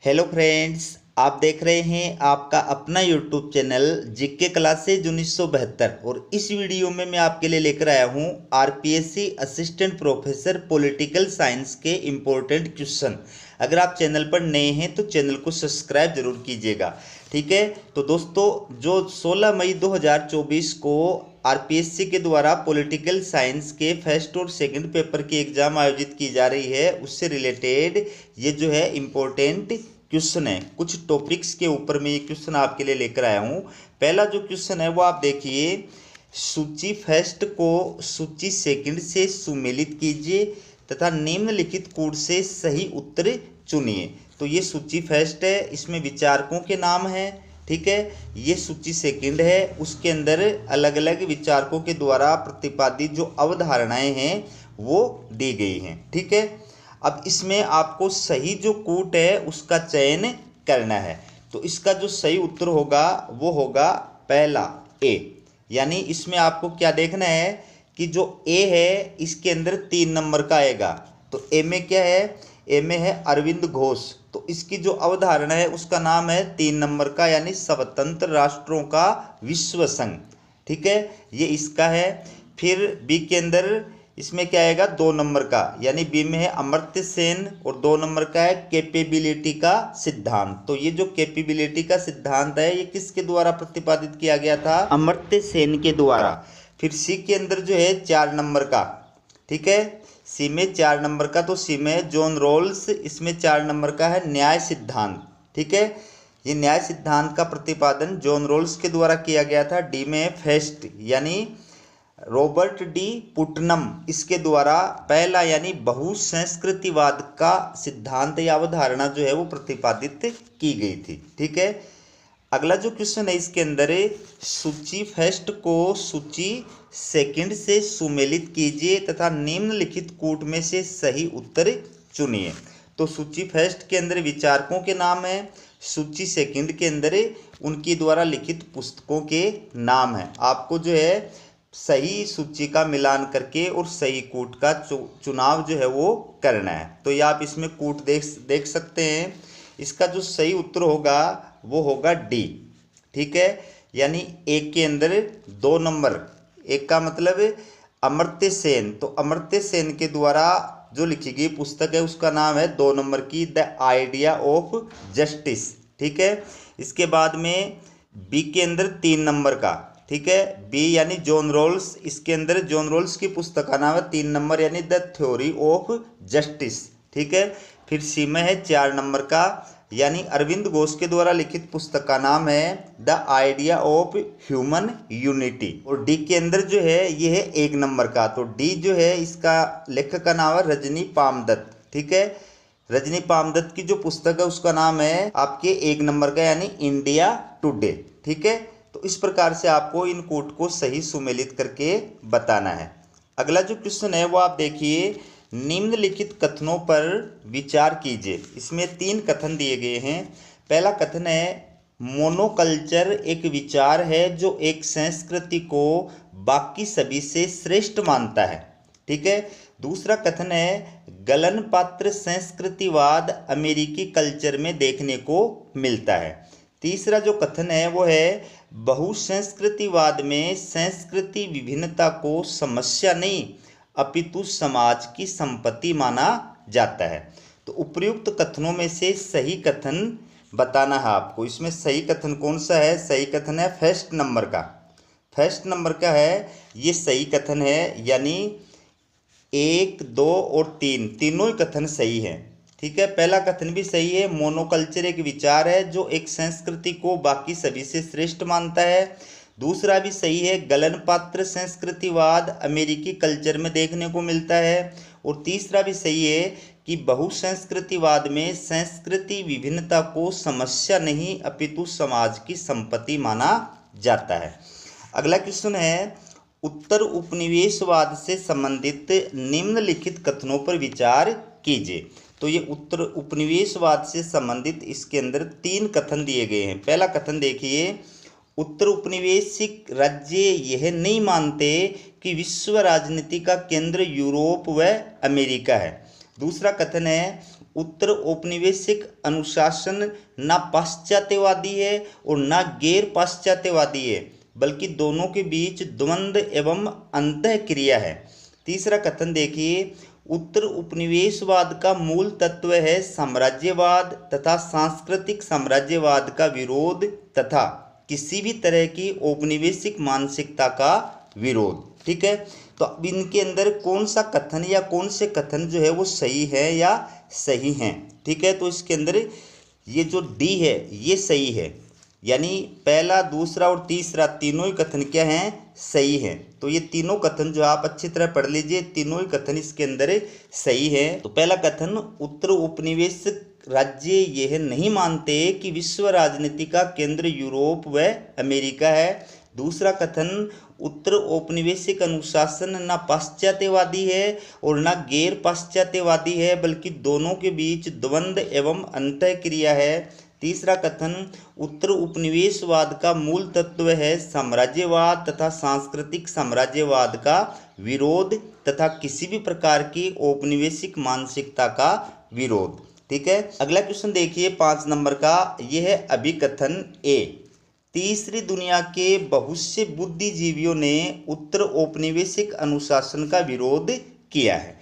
Hello friends, आप देख रहे हैं आपका अपना यूट्यूब चैनल जीके क्लासेज 1972। और इस वीडियो में मैं आपके लिए लेकर आया हूं RPSC assistant professor political science के इम्पोर्टेंट क्वेश्चन। अगर आप चैनल पर नए हैं तो चैनल को सब्सक्राइब जरूर कीजिएगा। ठीक है, तो दोस्तों जो 16 मई 2024 को आरपीएससी के द्वारा पॉलिटिकल साइंस के फर्स्ट और सेकंड पेपर की एग्जाम आयोजित की जा रही है, उससे रिलेटेड ये जो है इम्पोर्टेंट क्वेश्चन है। कुछ टॉपिक्स के ऊपर मैं ये क्वेश्चन आपके लिए लेकर आया हूँ। पहला जो क्वेश्चन है वो आप देखिए, सूची फर्स्ट को सूची सेकंड से सुमेलित कीजिए तथा निम्नलिखित कोड से सही उत्तर चुनिए। तो ये सूची फर्स्ट है, इसमें विचारकों के नाम हैं। ठीक है, ये सूची सेकंड है, उसके अंदर अलग अलग विचारकों के द्वारा प्रतिपादित जो अवधारणाएं हैं वो दी गई हैं। ठीक है, अब इसमें आपको सही जो कूट है उसका चयन करना है। तो इसका जो सही उत्तर होगा वो होगा पहला ए। यानी इसमें आपको क्या देखना है कि जो ए है इसके अंदर 3 नंबर का आएगा। तो ए में क्या है, ए में है अरविंद घोष। तो इसकी जो अवधारणा है उसका नाम है 3 नंबर का, यानी स्वतंत्र राष्ट्रों का विश्व संघ। ठीक है, ये इसका है। फिर बी के अंदर इसमें क्या आएगा 2 नंबर का, यानी बी में है अमर्त्य सेन और 2 नंबर का है कैपेबिलिटी का सिद्धांत। तो ये जो कैपेबिलिटी का सिद्धांत है ये किसके द्वारा प्रतिपादित किया गया था, अमर्त्य सेन के द्वारा। फिर सी के अंदर जो है 4 नंबर का, ठीक है, सी में 4 नंबर का, तो सी में जॉन रॉल्स, इसमें 4 नंबर का है न्याय सिद्धांत। ठीक है, ये न्याय सिद्धांत का प्रतिपादन जॉन रॉल्स के द्वारा किया गया था। डी में है फेस्ट, यानी रॉबर्ट डी पुटनम, इसके द्वारा पहला यानी बहुसंस्कृतिवाद का सिद्धांत या अवधारणा जो है वो प्रतिपादित की गई थी। ठीक है, अगला जो क्वेश्चन है इसके अंदर है, सूची फर्स्ट को सूची सेकंड से सुमेलित कीजिए तथा निम्नलिखित कूट में से सही उत्तर चुनिए। तो सूची फर्स्ट के अंदर विचारकों के नाम है, सूची सेकंड के अंदर उनकी द्वारा लिखित पुस्तकों के नाम है। आपको जो है सही सूची का मिलान करके और सही कूट का चुनाव जो है वो करना है। तो ये आप इसमें कूट देख सकते हैं। इसका जो सही उत्तर होगा वो होगा डी। ठीक है, यानी एक के अंदर 2 नंबर, एक का मतलब अमर्त्य सेन। तो अमर्त्य सेन के द्वारा जो लिखी गई पुस्तक है उसका नाम है 2 नंबर की द आइडिया ऑफ जस्टिस। ठीक है, इसके बाद में बी के अंदर 3 नंबर का, ठीक है, बी यानी जॉन रॉल्स, इसके अंदर जॉन रॉल्स की पुस्तक का नाम है 3 नंबर यानी द थ्योरी ऑफ जस्टिस। ठीक है, फिर सी में है 4 नंबर का, यानी अरविंद घोष के द्वारा लिखित पुस्तक का नाम है the idea of human unity. और डी के अंदर जो है ये है 1 नंबर का। तो डी जो है इसका लेखक का नाम है रजनी पामदत्त। ठीक है, रजनी पामदत्त की जो पुस्तक है उसका नाम है आपके 1 नंबर का, यानी इंडिया टुडे। ठीक है, तो इस प्रकार से आपको इन कोट को सही सुमेलित करके बताना है। अगला जो क्वेश्चन है वो आप देखिए, निम्नलिखित कथनों पर विचार कीजिए। इसमें 3 कथन दिए गए हैं। पहला कथन है, मोनोकल्चर एक विचार है जो एक संस्कृति को बाकी सभी से श्रेष्ठ मानता है। ठीक है, दूसरा कथन है, गलन पात्र संस्कृतिवाद अमेरिकी कल्चर में देखने को मिलता है। तीसरा जो कथन है वो है, बहुसंस्कृतिवाद में संस्कृति विभिन्नता को समस्या नहीं अपितु समाज की संपत्ति माना जाता है। तो उपयुक्त कथनों में से सही कथन बताना है आपको। इसमें सही कथन कौन सा है, सही कथन है फर्स्ट नंबर का। फर्स्ट नंबर का है ये सही कथन है, यानी 1, 2 और 3 तीनों ही कथन सही हैं। ठीक है, पहला कथन भी सही है, मोनोकल्चर एक विचार है जो एक संस्कृति को बाकी सभी से श्रेष्ठ मानता है। दूसरा भी सही है, गलन पात्र संस्कृतिवाद अमेरिकी कल्चर में देखने को मिलता है। और तीसरा भी सही है कि बहुसंस्कृतिवाद में संस्कृति विभिन्नता को समस्या नहीं अपितु समाज की संपत्ति माना जाता है। अगला क्वेश्चन है, उत्तर उपनिवेशवाद से संबंधित निम्नलिखित कथनों पर विचार कीजिए। तो ये उत्तर उपनिवेशवाद से संबंधित इसके अंदर 3 कथन दिए गए हैं। पहला कथन देखिए, उत्तर उपनिवेशिक राज्य यह नहीं मानते कि विश्व राजनीति का केंद्र यूरोप व अमेरिका है। दूसरा कथन है, उत्तर औपनिवेशिक अनुशासन ना पाश्चात्यवादी है और ना गैर पाश्चात्यवादी है, बल्कि दोनों के बीच द्वंद्व एवं अंतःक्रिया है। तीसरा कथन देखिए, उत्तर उपनिवेशवाद का मूल तत्व है साम्राज्यवाद तथा सांस्कृतिक साम्राज्यवाद का विरोध तथा किसी भी तरह की औपनिवेशिक मानसिकता का विरोध। ठीक है, तो अब इनके अंदर कौन सा कथन या कौन से कथन जो है वो सही है या सही हैं। ठीक है, तो इसके अंदर ये जो डी है ये सही है, यानी पहला, दूसरा और तीसरा तीनों ही कथन क्या हैं, सही हैं। तो ये तीनों कथन जो आप अच्छी तरह पढ़ लीजिए, तीनों ही कथन इसके अंदर सही है। तो पहला कथन, उत्तर उपनिवेशिक राज्य यह नहीं मानते कि विश्व राजनीति का केंद्र यूरोप व अमेरिका है। दूसरा कथन, उत्तर औपनिवेशिक अनुशासन न पाश्चात्यवादी है और न गैर पाश्चात्यवादी है, बल्कि दोनों के बीच द्वंद्व एवं अंतःक्रिया है। तीसरा कथन, उत्तर उपनिवेशवाद का मूल तत्व है साम्राज्यवाद तथा सांस्कृतिक साम्राज्यवाद का विरोध तथा किसी भी प्रकार की औपनिवेशिक मानसिकता का विरोध। ठीक है, अगला क्वेश्चन देखिए 5 नंबर का, यह है अभिकथन ए। तीसरी दुनिया के बहुत से बुद्धिजीवियों ने उत्तर औपनिवेशिक अनुशासन का विरोध किया है।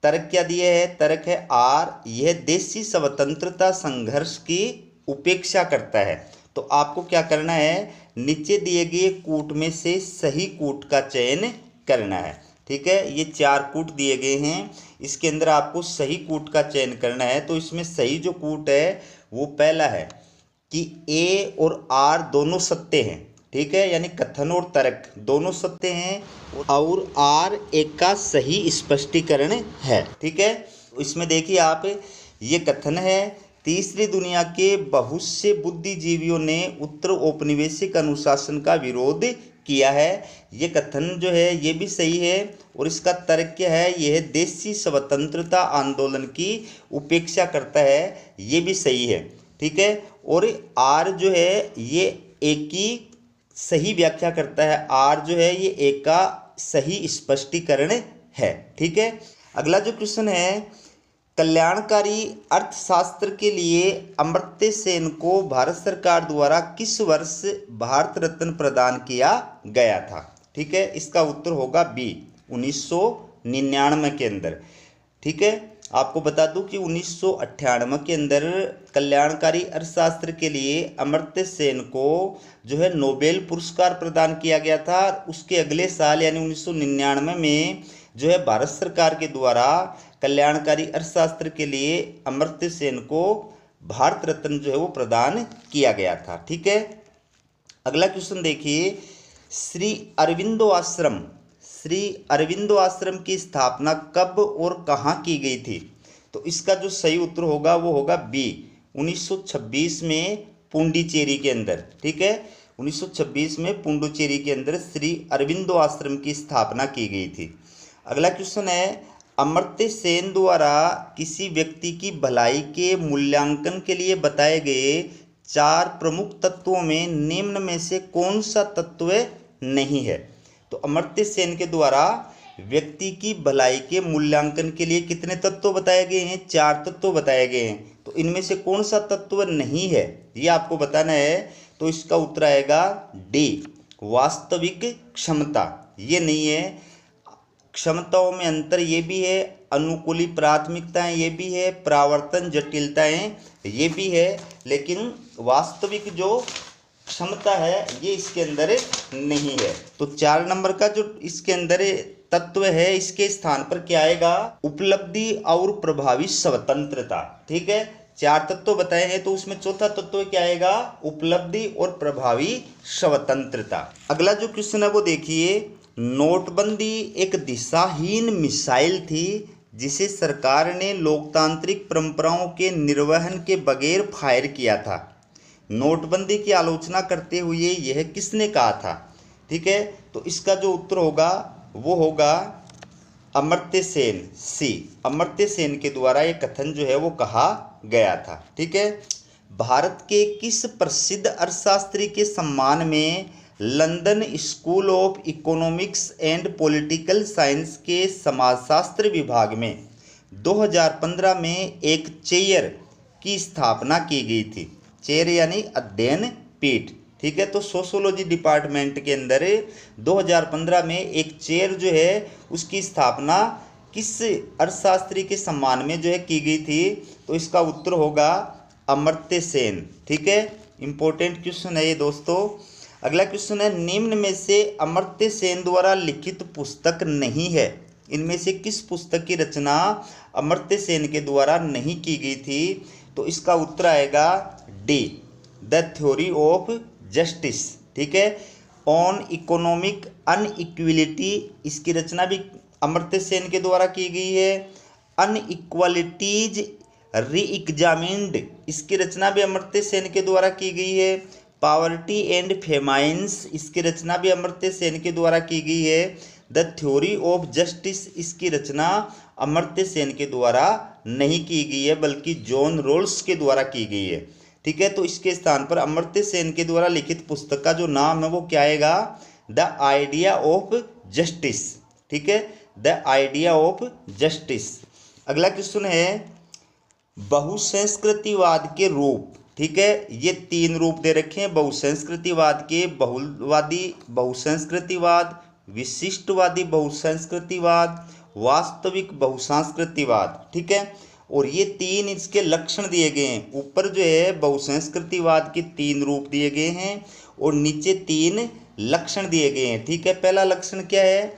तर्क क्या दिया है, तर्क है आर, यह देशी स्वतंत्रता संघर्ष की उपेक्षा करता है। तो आपको क्या करना है, नीचे दिए गए कूट में से सही कूट का चयन करना है। ठीक है, ये 4 कूट दिए गए हैं, इसके अंदर आपको सही कूट का चयन करना है। तो इसमें सही जो कूट है वो पहला है कि ए और आर दोनों सत्य हैं। ठीक है, यानी कथन और तर्क दोनों सत्य हैं और आर एक का सही स्पष्टीकरण है। ठीक है, इसमें देखिए आप, ये कथन है, तीसरी दुनिया के बहुत से बुद्धिजीवियों ने उत्तर औपनिवेशिक अनुशासन का विरोध किया है। ये कथन जो है ये भी सही है और इसका तर्क क्या है, यह देशी स्वतंत्रता आंदोलन की उपेक्षा करता है, ये भी सही है। ठीक है, और आर जो है ये एक की सही व्याख्या करता है, आर जो है ये एक का सही स्पष्टीकरण है। ठीक है, अगला जो क्वेश्चन है, कल्याणकारी अर्थशास्त्र के लिए अमर्त्य सेन को भारत सरकार द्वारा किस वर्ष भारत रत्न प्रदान किया गया था। ठीक है, इसका उत्तर होगा बी, 1999 के अंदर। ठीक है, आपको बता दूं कि 1998 के अंदर कल्याणकारी अर्थशास्त्र के लिए अमर्त्य सेन को जो है नोबेल पुरस्कार प्रदान किया गया था। उसके अगले साल यानी 1999 में जो है भारत सरकार के द्वारा कल्याणकारी अर्थशास्त्र के लिए अमर्त्य सेन को भारत रत्न जो है वो प्रदान किया गया था। ठीक है, अगला क्वेश्चन देखिए, श्री अरविंदो आश्रम की स्थापना कब और कहाँ की गई थी। तो इसका जो सही उत्तर होगा वो होगा बी, 1926 में पुडुचेरी के अंदर। ठीक है, 1926 में पुडुचेरी के अंदर श्री अरविंदो आश्रम की स्थापना की गई थी। अगला क्वेश्चन है, अमर्त्य सेन द्वारा किसी व्यक्ति की भलाई के मूल्यांकन के लिए बताए गए 4 प्रमुख तत्वों में निम्न में से कौन सा तत्व नहीं है। तो अमर्त्य सेन के द्वारा व्यक्ति की भलाई के मूल्यांकन के लिए कितने तत्व बताए गए हैं, 4 तत्व बताए गए हैं। तो इनमें से कौन सा तत्व नहीं है ये आपको बताना है। तो इसका उत्तर आएगा डी, वास्तविक क्षमता, ये नहीं है। क्षमताओं में अंतर ये भी है, अनुकूली प्राथमिकताएं ये भी है, प्रावर्तन जटिलताएं ये भी है, लेकिन वास्तविक जो क्षमता है ये इसके अंदर नहीं है। तो 4 नंबर का जो इसके अंदर तत्व है इसके स्थान पर क्या आएगा, उपलब्धि और प्रभावी स्वतंत्रता। ठीक है, 4 तत्व बताए हैं तो उसमें चौथा तत्व क्या आएगा, उपलब्धि और प्रभावी स्वतंत्रता। अगला जो क्वेश्चन है वो देखिए, नोटबंदी एक दिशाहीन मिसाइल थी जिसे सरकार ने लोकतांत्रिक परंपराओं के निर्वहन के बगैर फायर किया था। नोटबंदी की आलोचना करते हुए यह किसने कहा था। ठीक है, तो इसका जो उत्तर होगा वो होगा अमर्त्य सेन, सी, अमर्त्य सेन के द्वारा ये कथन जो है वो कहा गया था। ठीक है, भारत के किस प्रसिद्ध अर्थशास्त्री के सम्मान में London school of economics and political science के समाजशास्त्र विभाग में 2015 में एक चेयर की स्थापना की गई थी। चेयर यानी अध्ययन पीठ, ठीक है। तो सोशोलॉजी डिपार्टमेंट के अंदर 2015 में एक चेयर जो है उसकी स्थापना किस अर्थशास्त्री के सम्मान में जो है की गई थी? तो इसका उत्तर होगा अमर्त्य सेन, ठीक है। इंपॉर्टेंट क्वेश्चन है ये दोस्तों। अगला क्वेश्चन है, निम्न में से अमर्त्य सेन द्वारा लिखित पुस्तक नहीं है। इनमें से किस पुस्तक की रचना अमर्त्य सेन के द्वारा नहीं की गई थी? तो इसका उत्तर आएगा D, the theory of justice, ठीक है। ऑन इकोनॉमिक अनइक्वलिटी, इसकी रचना भी अमर्त्य सेन के द्वारा की गई है। अनइक्वालिटीज री एग्जामिन्ड, इसकी रचना भी अमर्त्य सेन के द्वारा की गई है। पॉवर्टी एंड फेमाइन्स, इसकी रचना भी अमर्त्य सेन के द्वारा की गई है। द थ्योरी ऑफ जस्टिस, इसकी रचना अमर्त्य सेन के द्वारा नहीं की गई है बल्कि जॉन रोल्स के द्वारा की गई है, ठीक है। तो इसके स्थान पर अमर्त्य सेन के द्वारा लिखित पुस्तक का जो नाम है वो क्या आएगा? द आइडिया ऑफ जस्टिस, ठीक है, द आइडिया ऑफ जस्टिस। अगला क्वेश्चन है, बहुसंस्कृतिवाद के रूप, ठीक है। ये 3 रूप दे रखे हैं बहुसंस्कृतिवाद के: बहुलवादी बहुसंस्कृतिवाद, विशिष्टवादी बहुसंस्कृतिवाद, वास्तविक बहुसंस्कृतिवाद, ठीक है। और ये 3 इसके लक्षण दिए गए हैं। ऊपर जो है बहुसंस्कृतिवाद के 3 रूप दिए गए हैं और नीचे 3 लक्षण दिए गए हैं, ठीक है। पहला लक्षण क्या है?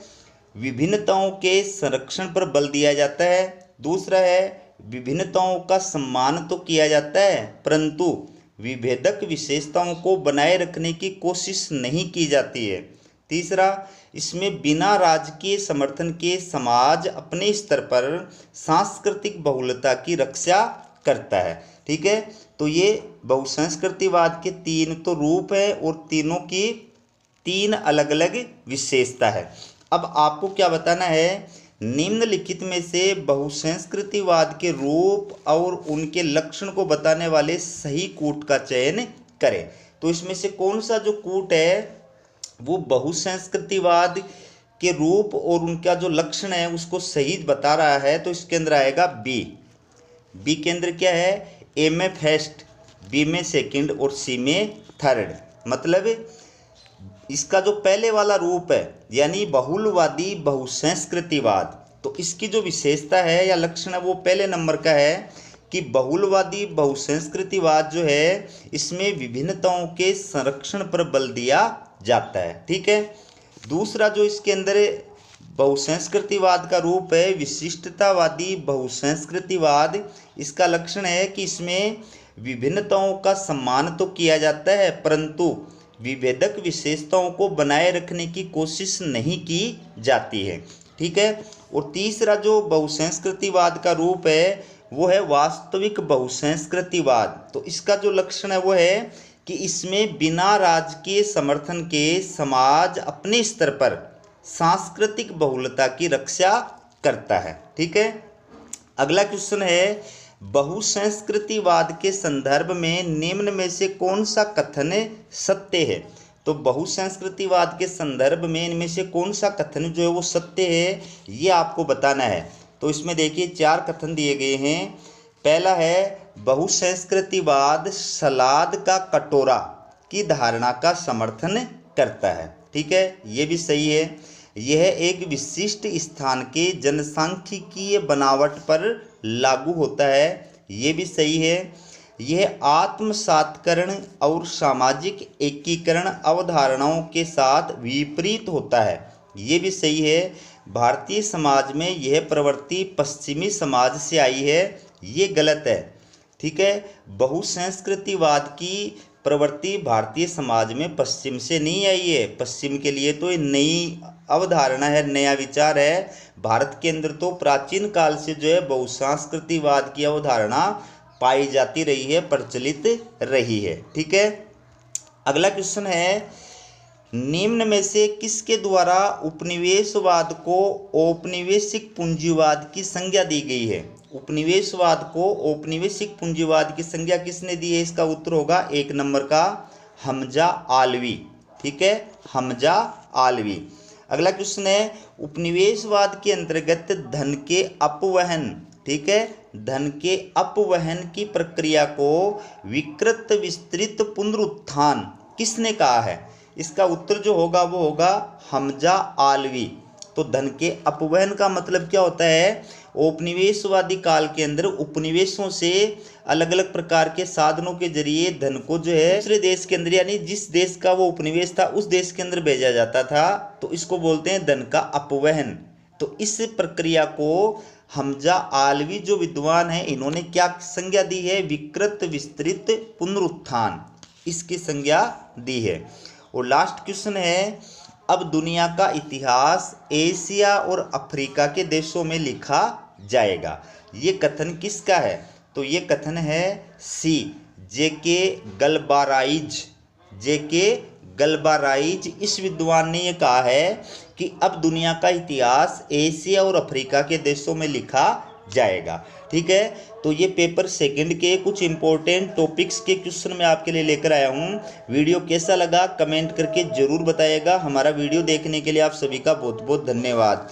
विभिन्नताओं के संरक्षण पर बल दिया जाता है। दूसरा है, विभिन्नताओं का सम्मान तो किया जाता है परंतु विभेदक विशेषताओं को बनाए रखने की कोशिश नहीं की जाती है। तीसरा, इसमें बिना राजकीय समर्थन के समाज अपने स्तर पर सांस्कृतिक बहुलता की रक्षा करता है, ठीक है। तो ये बहुसंस्कृतिवाद के 3 तो रूप है और तीनों की 3 अलग अलग विशेषता है। अब आपको क्या बताना है? निम्नलिखित में से बहुसंस्कृतिवाद के रूप और उनके लक्षण को बताने वाले सही कूट का चयन करें। तो इसमें से कौन सा जो कूट है वो बहुसंस्कृतिवाद के रूप और उनका जो लक्षण है उसको सही बता रहा है? तो इसके अंदर आएगा बी। बी के अंदर क्या है? ए में फर्स्ट, बी में सेकंड और सी में थर्ड। मतलब इसका जो पहले वाला रूप है यानी बहुलवादी बहुसंस्कृतिवाद, तो इसकी जो विशेषता है या लक्षण है वो पहले नंबर का है कि बहुलवादी बहुसंस्कृतिवाद जो है इसमें विभिन्नताओं के संरक्षण पर बल दिया जाता है, ठीक है। दूसरा जो इसके अंदर बहुसंस्कृतिवाद का रूप है विशिष्टतावादी बहुसंस्कृतिवाद, इसका लक्षण है कि इसमें विभिन्नताओं का सम्मान तो किया जाता है परंतु विभेदक विशेषताओं को बनाए रखने की कोशिश नहीं की जाती है, ठीक है। और तीसरा जो बहुसंस्कृतिवाद का रूप है वो है वास्तविक बहुसंस्कृतिवाद। तो इसका जो लक्षण है वो है कि इसमें बिना राजकीय समर्थन के समाज अपने स्तर पर सांस्कृतिक बहुलता की रक्षा करता है, ठीक है। अगला क्वेश्चन है, बहुसंस्कृतिवाद के संदर्भ में निम्न में से कौन सा कथन सत्य है? तो बहुसंस्कृतिवाद के संदर्भ में इनमें से कौन सा कथन जो है वो सत्य है ये आपको बताना है। तो इसमें देखिए 4 कथन दिए गए हैं। पहला है, बहुसंस्कृतिवाद सलाद का कटोरा की धारणा का समर्थन करता है, ठीक है, ये भी सही है। यह एक विशिष्ट स्थान के जनसांख्यिकीय बनावट पर लागू होता है, ये भी सही है। यह आत्मसातकरण और सामाजिक एकीकरण अवधारणाओं के साथ विपरीत होता है, ये भी सही है। भारतीय समाज में यह प्रवृत्ति पश्चिमी समाज से आई है, ये गलत है, ठीक है। बहुसंस्कृतिवाद की प्रवृत्ति भारतीय समाज में पश्चिम से नहीं आई है, पश्चिम के लिए तो ये नई अवधारणा है, नया विचार है। भारत के अंदर तो प्राचीन काल से जो है बहुसंस्कृतिवाद की अवधारणा पाई जाती रही है, प्रचलित रही है, ठीक है। अगला क्वेश्चन है, निम्न में से किसके द्वारा उपनिवेशवाद को औपनिवेशिक पूंजीवाद की संज्ञा दी गई है? उपनिवेशवाद को औपनिवेशिक पूंजीवाद की संज्ञा किसने दी है? इसका उत्तर होगा 1 नंबर का हमजा आलवी, ठीक है, हमजा आलवी। अगला क्वेश्चन है, उपनिवेशवाद के अंतर्गत धन के अपवहन ठीक है, धन के अपवहन की प्रक्रिया को विकृत विस्तृत पुनरुत्थान किसने कहा है? इसका उत्तर जो होगा वो होगा हमजा आलवी। तो धन के अपवहन का मतलब क्या होता है? औपनिवेशवादी काल के अंदर उपनिवेशों से अलग अलग प्रकार के साधनों के जरिए धन को जो है दूसरे देश के अंदर, यानी जिस देश का वो उपनिवेश था उस देश के अंदर भेजा जाता था, तो इसको बोलते हैं धन का अपवहन। तो इस प्रक्रिया को हमजा आलवी जो विद्वान है, इन्होंने क्या संज्ञा दी है? विकृत विस्तृत पुनरुत्थान, इसकी संज्ञा दी है। और लास्ट क्वेश्चन है, अब दुनिया का इतिहास एशिया और अफ्रीका के देशों में लिखा जाएगा। ये कथन किसका है? तो ये कथन है सी, जेके गलबाराइज। जेके गलबाराइज इस विद्वान ने ये कहा है कि अब दुनिया का इतिहास एशिया और अफ्रीका के देशों में लिखा जाएगा। ठीक है, तो ये पेपर सेकंड के कुछ इंपॉर्टेंट टॉपिक्स के क्वेश्चन मैं आपके लिए लेकर आया हूँ। वीडियो कैसा लगा कमेंट करके ज़रूर बताइएगा। हमारा वीडियो देखने के लिए आप सभी का बहुत बहुत धन्यवाद।